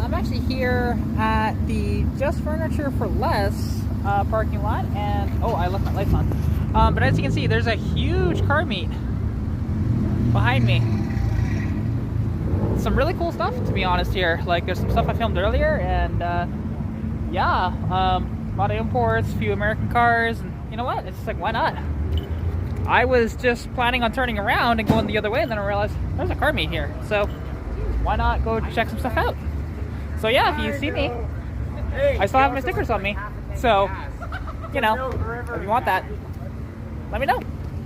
I'm actually here at the Just Furniture for Less parking lot, and oh, I left my lights on. But as you can see, there's a huge car meet behind me. Some really cool stuff, to be honest, here. Like, there's some stuff I filmed earlier, and yeah, a lot of imports, a few American cars, and you know what? It's just like, why not? I was just planning on turning around and going the other way, and then I realized there's a car meet here, so why not go check some stuff out? So yeah, if you see me, I still have my stickers on me, so you know, if you want that, let me know.